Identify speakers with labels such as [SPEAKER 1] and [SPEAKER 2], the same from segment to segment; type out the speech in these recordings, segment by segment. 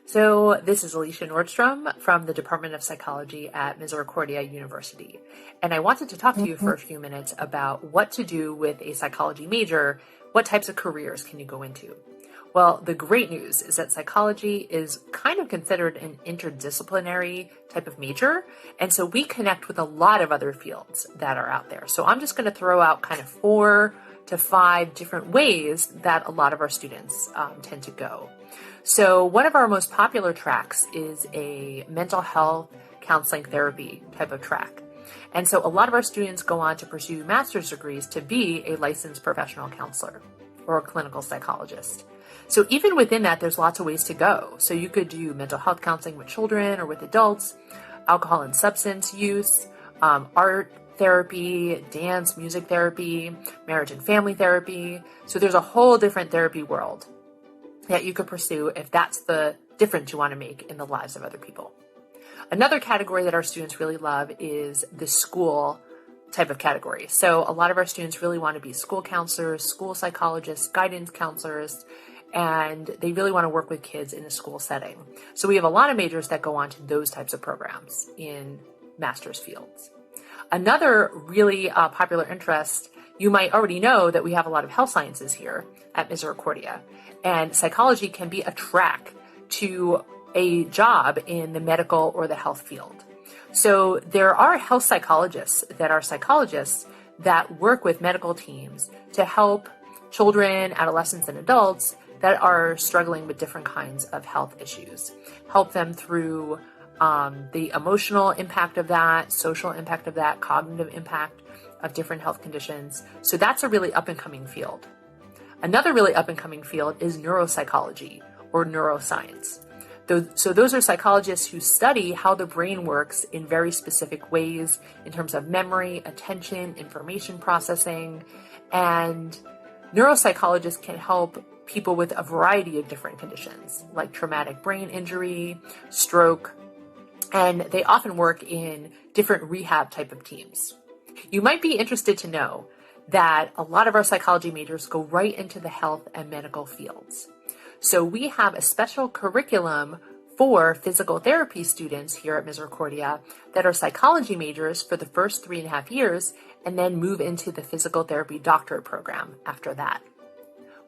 [SPEAKER 1] So this is Alicia Nordstrom from the Department of Psychology at Misericordia University. And I wanted to talk to you for a few minutes about what to do with a psychology major. What types of careers can you go into? Well, the great news is that psychology is kind of considered an interdisciplinary type of major. And so we connect with a lot of other fields that are out there. So I'm just going to throw out kind of 4 to 5 different ways that a lot of our students tend to go. So one of our most popular tracks is a mental health counseling therapy type of track. And so a lot of our students go on to pursue master's degrees to be a licensed professional counselor or a clinical psychologist. So even within that, there's lots of ways to go. So you could do mental health counseling with children or with adults, alcohol and substance use, art therapy, dance, music therapy, marriage and family therapy. So there's a whole different therapy world that you could pursue if that's the difference you want to make in the lives of other people. Another category that our students really love is the school type of category. So a lot of our students really want to be school counselors, school psychologists, guidance counselors, and they really want to work with kids in a school setting. So we have a lot of majors that go on to those types of programs in master's fields. Another really popular interest, you might already know that we have a lot of health sciences here at Misericordia, and psychology can be a track to a job in the medical or the health field. So there are health psychologists that are psychologists that work with medical teams to help children, adolescents, and adults that are struggling with different kinds of health issues, help them through the emotional impact of that, social impact of that, cognitive impact of different health conditions. So that's a really up-and-coming field. Another really up-and-coming field is neuropsychology or neuroscience. So those are psychologists who study how the brain works in very specific ways in terms of memory, attention, information processing, and neuropsychologists can help people with a variety of different conditions like traumatic brain injury, stroke, and they often work in different rehab type of teams. You might be interested to know that a lot of our psychology majors go right into the health and medical fields. So we have a special curriculum for physical therapy students here at Misericordia that are psychology majors for the first 3.5 years and then move into the physical therapy doctorate program after that.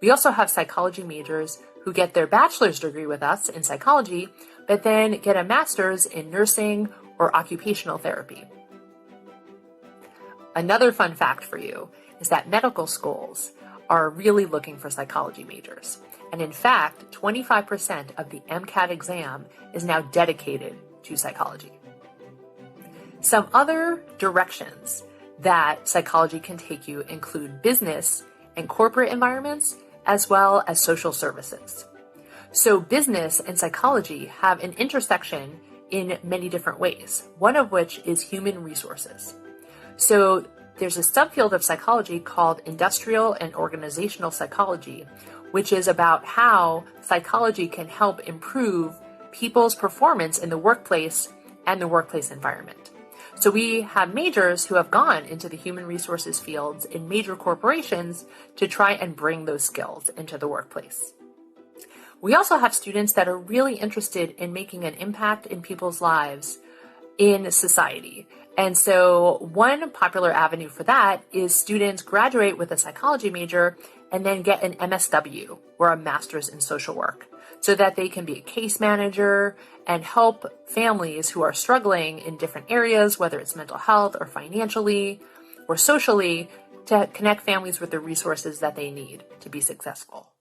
[SPEAKER 1] We also have psychology majors who get their bachelor's degree with us in psychology, but then get a master's in nursing or occupational therapy. Another fun fact for you is that medical schools are really looking for psychology majors. And in fact, 25% of the MCAT exam is now dedicated to psychology. Some other directions that psychology can take you include business and corporate environments, as well as social services. So business and psychology have an intersection in many different ways, one of which is human resources. So there's a subfield of psychology called industrial and organizational psychology, which is about how psychology can help improve people's performance in the workplace and the workplace environment. So we have majors who have gone into the human resources fields in major corporations to try and bring those skills into the workplace. We also have students that are really interested in making an impact in people's lives in society. And so one popular avenue for that is students graduate with a psychology major and then get an MSW or a master's in social work so that they can be a case manager and help families who are struggling in different areas, whether it's mental health or financially or socially, to connect families with the resources that they need to be successful.